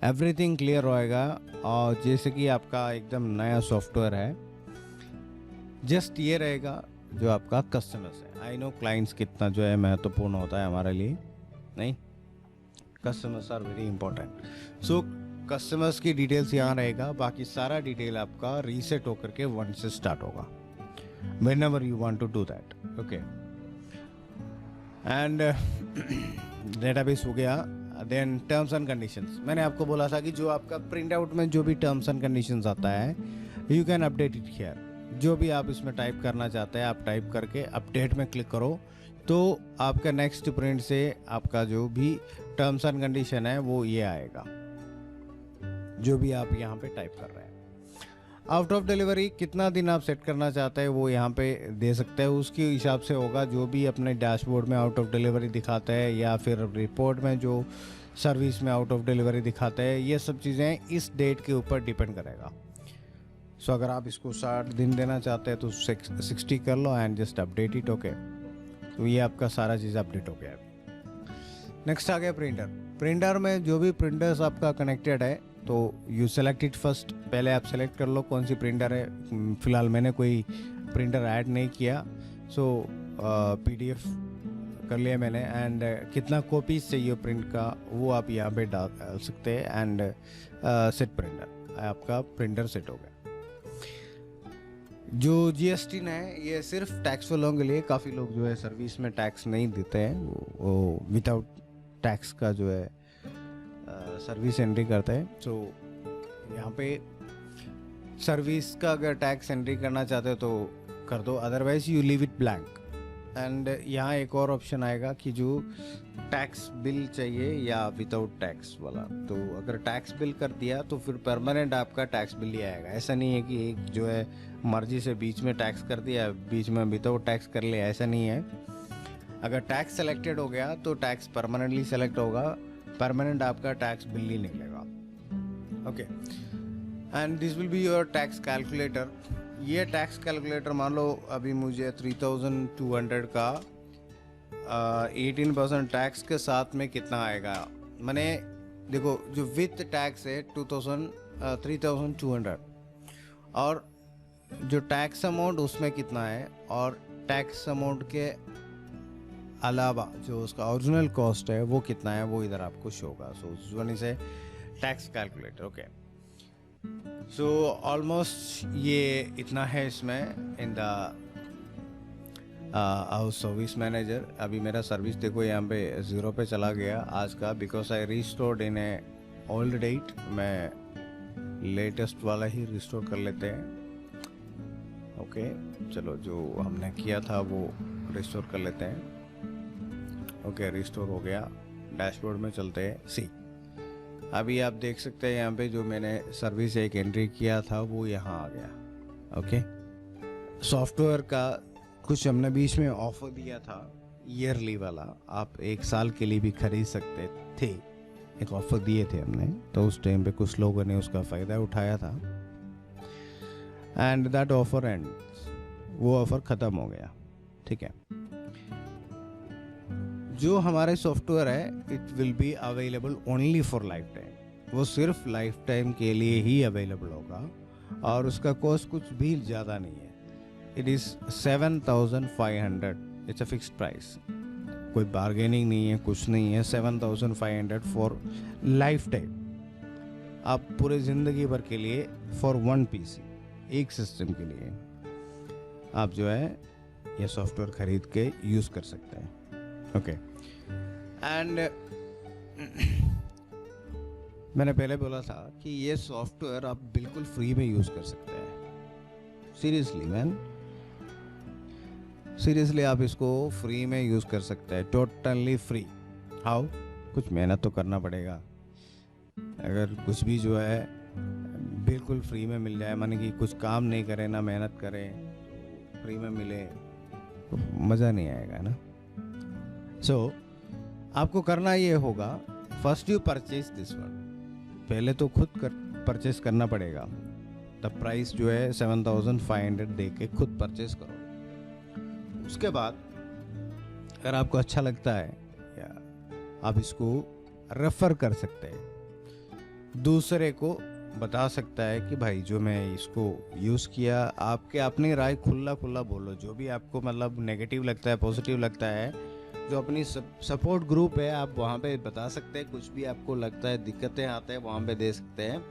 एवरीथिंग क्लियर होएगा. और जैसे कि आपका एकदम नया सॉफ्टवेयर है, जस्ट ये रहेगा जो आपका कस्टमर्स है. आई नो क्लाइंट्स कितना जो है महत्वपूर्ण होता है हमारे लिए, नहीं, customers are very important. So customers की डिटेल्स यहाँ रहेगा, बाकी सारा डिटेल आपका रीसेट होकर के 1 से स्टार्ट होगा whenever you want to do that. okay. And database हो गया. Then terms and conditions. मैंने आपको बोला था कि जो आपका प्रिंट आउट में जो भी टर्म्स एंड कंडीशंस आता है you can update it here. जो भी आप इसमें टाइप करना चाहते हैं आप टाइप करके अपडेट में क्लिक करो तो आपका नेक्स्ट प्रिंट से आपका जो भी टर्म्स एंड कंडीशन है वो ये आएगा जो भी आप यहाँ पे टाइप कर रहे हैं. आउट ऑफ डिलीवरी कितना दिन आप सेट करना चाहते हैं वो यहाँ पे दे सकते हैं, उसके हिसाब से होगा। जो भी अपने डैशबोर्ड में आउट ऑफ डिलीवरी दिखाता है या फिर रिपोर्ट में जो सर्विस में आउट ऑफ डिलीवरी दिखाता है, ये सब चीज़ें इस डेट के ऊपर डिपेंड करेगा। सो अगर आप इसको 60 दिन देना चाहते हैं तो 60 कर लो and just update it. Okay, तो ये आपका सारा चीज़ अपडेट हो गया। नेक्स्ट आ गया प्रिंटर। प्रिंटर में जो भी प्रिंटर्स आपका कनेक्टेड है तो यू सेलेक्ट इट फर्स्ट। पहले आप सेलेक्ट कर लो कौन सी प्रिंटर है। फ़िलहाल मैंने कोई प्रिंटर ऐड नहीं किया, सो PDF कर लिया मैंने। एंड कितना कॉपीज चाहिए प्रिंट का वो आप यहाँ पे डाल सकते हैं। एंड सेट प्रिंटर, आपका प्रिंटर सेट हो गया। जो GST है ये सिर्फ टैक्स वालों के लिए। काफ़ी लोग जो है सर्विस में टैक्स नहीं देते हैं, वो विदाउट टैक्स का जो है सर्विस एंट्री करते हैं। सो यहाँ पे सर्विस का अगर टैक्स एंट्री करना चाहते हो तो कर दो, otherwise you leave it blank. And यहाँ एक और ऑप्शन आएगा कि जो टैक्स बिल चाहिए या विदाउट टैक्स वाला। तो अगर टैक्स बिल कर दिया तो फिर परमानेंट आपका टैक्स बिल ही आएगा। ऐसा नहीं है कि एक जो है मर्जी से बीच में टैक्स कर दिया, बीच में विदाउट टैक्स कर लिया, ऐसा नहीं है। अगर टैक्स सेलेक्टेड हो गया तो टैक्स परमानेंटली सेलेक्ट होगा, परमानेंट आपका टैक्स बिल ही निकलेगा। Okay, and this will be your tax calculator. ये टैक्स कैलकुलेटर मान लो अभी मुझे 3200 का 18% टैक्स के साथ में कितना आएगा। मैंने देखो जो विथ टैक्स है 3200 और जो टैक्स अमाउंट उसमें कितना है और टैक्स अमाउंट के अलावा जो उसका ओरिजिनल कॉस्ट है वो कितना है वो इधर आपको शो होगा। So this one is a tax calculator. Okay, so almost ये इतना है इसमें in the house service manager. अभी मेरा सर्विस देखो यहाँ पे 0 पे चला गया आज का, because I restored in a old date. मैं लेटेस्ट वाला ही रिस्टोर कर लेते हैं। ओके, चलो जो हमने किया था वो रिस्टोर कर लेते हैं। ओके, रिस्टोर हो गया। डैशबोर्ड में चलते हैं। सी, अभी आप देख सकते हैं यहाँ पे जो मैंने सर्विस एक एंट्री किया था वो यहाँ आ गया। ओके, सॉफ्टवेयर का कुछ हमने बीच में ऑफर दिया था ईयरली वाला, आप 1 साल के लिए भी खरीद सकते थे। एक ऑफर दिए थे हमने, तो उस टाइम पे कुछ लोगों ने उसका फ़ायदा उठाया था एंड दैट ऑफर एंड वो ऑफर ख़त्म हो गया। ठीक है, जो हमारे सॉफ्टवेयर है it will be available only for life time. वो सिर्फ लाइफ टाइम के लिए ही अवेलेबल होगा और उसका कॉस्ट कुछ भी ज़्यादा नहीं है। It is 7500। It's a fixed price, कोई बार्गेनिंग नहीं है, कुछ नहीं है। 7500 फॉर लाइफ टाइम, आप पूरे ज़िंदगी भर के लिए फॉर 1 PC, एक सिस्टम के लिए आप जो है ये सॉफ्टवेयर खरीद के यूज़ कर सकते हैं। ओके, एंड मैंने पहले बोला था कि ये सॉफ्टवेयर आप बिल्कुल फ्री में यूज़ कर सकते हैं। सीरियसली मैन, सीरियसली आप इसको फ्री में यूज़ कर सकते हैं, टोटली फ्री। हाउ? कुछ मेहनत तो करना पड़ेगा। अगर कुछ भी जो है बिल्कुल फ्री में मिल जाए, माने कि कुछ काम नहीं करें ना मेहनत करें, फ्री में मिले तो मज़ा नहीं आएगा ना। सो आपको करना ये होगा, first you purchase this one. पहले तो खुद परचेस करना पड़ेगा। द प्राइस जो है 7500 दे के खुद परचेस करो। उसके बाद अगर आपको अच्छा लगता है या आप इसको रेफर कर सकते हैं, दूसरे को बता सकता है कि भाई जो मैं इसको यूज़ किया। आपके अपनी राय खुला खुला बोलो, जो भी आपको मतलब नेगेटिव लगता है, पॉजिटिव लगता है। जो अपनी सपोर्ट ग्रुप है आप वहाँ पे बता सकते हैं। कुछ भी आपको लगता है, दिक्कतें आते हैं, वहाँ पे दे सकते हैं।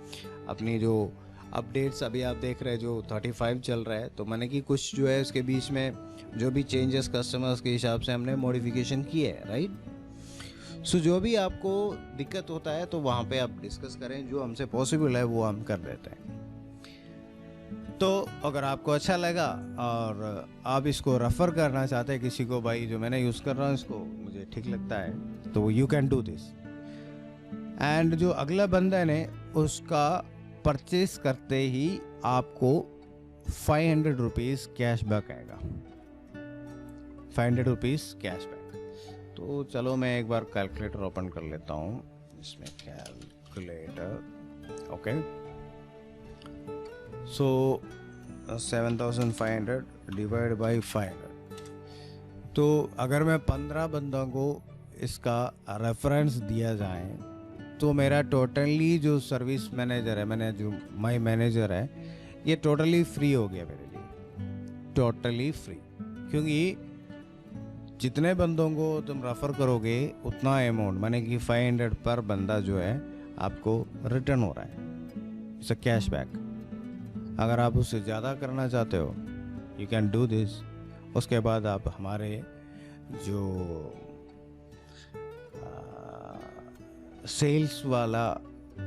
अपनी जो अपडेट्स अभी आप देख रहे हैं जो 35 चल रहा है, तो मैंने कि कुछ जो है उसके बीच में जो भी चेंजेस कस्टमर्स के हिसाब से हमने मॉडिफिकेशन किए है, राइट। सो जो भी आपको दिक्कत होता है तो वहाँ पे आप डिस्कस करें, जो हमसे पॉसिबल है वो हम कर देते हैं। तो अगर आपको अच्छा लगा और आप इसको रेफ़र करना चाहते हैं किसी को, भाई जो मैंने यूज़ कर रहा हूँ इसको मुझे ठीक लगता है, तो you can do this. And जो अगला बंदा है उसका परचेस करते ही आपको 500 रुपीज़ कैशबैक आएगा, 500 रुपीज़ कैशबैक। तो चलो मैं एक बार कैलकुलेटर ओपन कर लेता हूँ, इसमें calculator, okay. So 7500 divide by 500, तो अगर मैं 15 बंदों को इसका रेफरेंस दिया जाए तो मेरा टोटली जो सर्विस मैनेजर है, मैंने जो माई मैनेजर है, ये टोटली फ्री हो गया मेरे लिए, टोटली फ्री। क्योंकि जितने बंदों को तुम रेफ़र करोगे उतना अमाउंट, माने कि 500 पर बंदा जो है आपको रिटर्न हो रहा है, इट्स अ कैशबैक। अगर आप उससे ज़्यादा करना चाहते हो यू कैन डू दिस। उसके बाद आप हमारे जो सेल्स वाला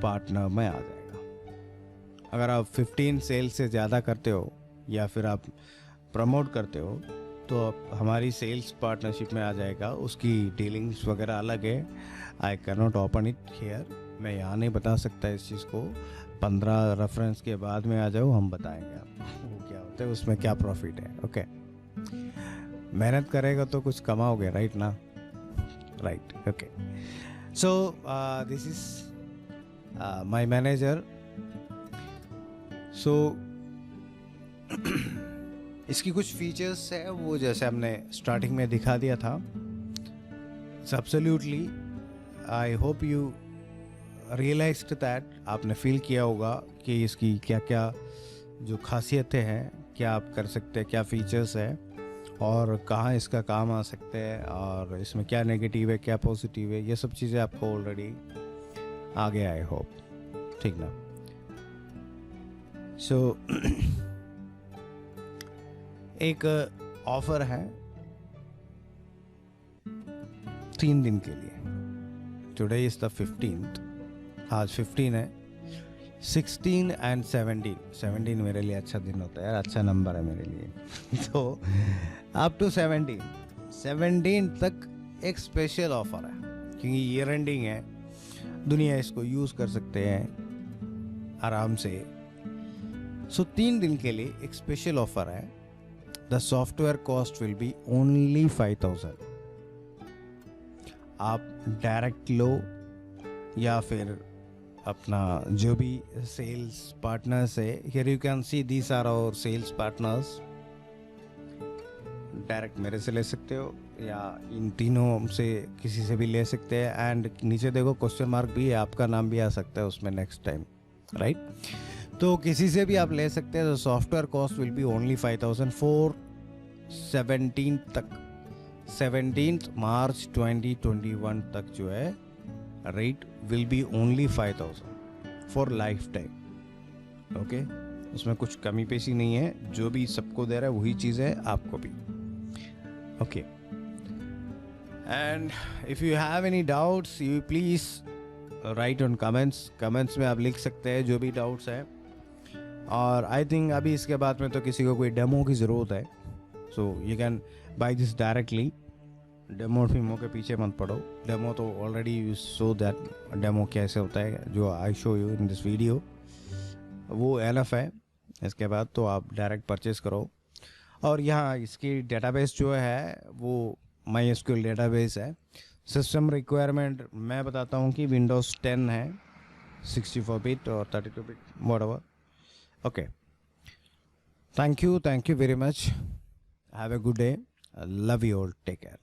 पार्टनर में आ जाएगा। अगर आप 15 सेल्स से ज़्यादा करते हो या फिर आप प्रमोट करते हो तो आप हमारी सेल्स पार्टनरशिप में आ जाएगा। उसकी डीलिंग्स वगैरह अलग है, I can not open it here, मैं यहाँ नहीं बता सकता इस चीज़ को। 15 रेफरेंस के बाद में आ जाओ, हम बताएंगे आपको वो क्या होता है, उसमें क्या प्रॉफिट है। ओके, मेहनत करेगा तो कुछ कमाओगे, राइट ना? Right, okay. So this is my manager. So इसकी कुछ फीचर्स है वो जैसे हमने स्टार्टिंग में दिखा दिया था। Absolutely I hope you realized that, आपने फील किया होगा कि इसकी क्या क्या जो खासियतें हैं, क्या आप कर सकते हैं, क्या फीचर्स है और कहाँ इसका काम आ सकते हैं और इसमें क्या नेगेटिव है क्या पॉजिटिव है, ये सब चीज़ें आपको ऑलरेडी आ गया, आई होप, ठीक ना? सो एक ऑफर है 3 दिन के लिए। टुडे इज द 15th, आज 15 है। 16 एंड 17 मेरे लिए अच्छा दिन होता है यार, अच्छा नंबर है मेरे लिए। तो अप टू 17 तक एक स्पेशल ऑफर है, क्योंकि ईयर एंडिंग है, दुनिया इसको यूज़ कर सकते हैं आराम से। सो 3 दिन के लिए एक स्पेशल ऑफर है। The software cost will be only 5000। आप डायरेक्ट लो या फिर अपना जो भी सेल्स पार्टनर्स है, here you can see these are our sales partners. Direct मेरे से ले सकते हो या इन तीनों से किसी से भी ले सकते हैं। एंड नीचे देखो क्वेश्चन मार्क भी है, आपका नाम भी आ सकता है उसमें नेक्स्ट टाइम, राइट? तो किसी से भी आप ले सकते हैं। तो software cost will be only 5000 for 17 तक, 17 मार्च 2021 तक जो है rate will be only 5000 for life time. Okay, उसमें कुछ कमी पेशी नहीं है, जो भी सबको दे रहा है वही चीज़ है आपको भी। Okay, and if you have any doubts you please right on comments में आप लिख सकते हैं जो भी डाउट्स है। और आई थिंक अभी इसके बाद में तो किसी को कोई डेमो की ज़रूरत है, so you can by this directly. Demo फिल्मों के पीछे मत पड़ो, डेमो तो already you so that demo कैसे होता है जो I show you in this video, वो एनफ है। इसके बाद तो आप डायरेक्ट परचेस करो। और यहाँ इसकी डेटाबेस जो है वो MySQL डेटाबेस है। सिस्टम रिक्वायरमेंट मैं बताता हूँ कि विंडोज़ 10 है, 64 बिट और 32 bit whatever. Okay, thank you very much, have a good day, love you all, take care.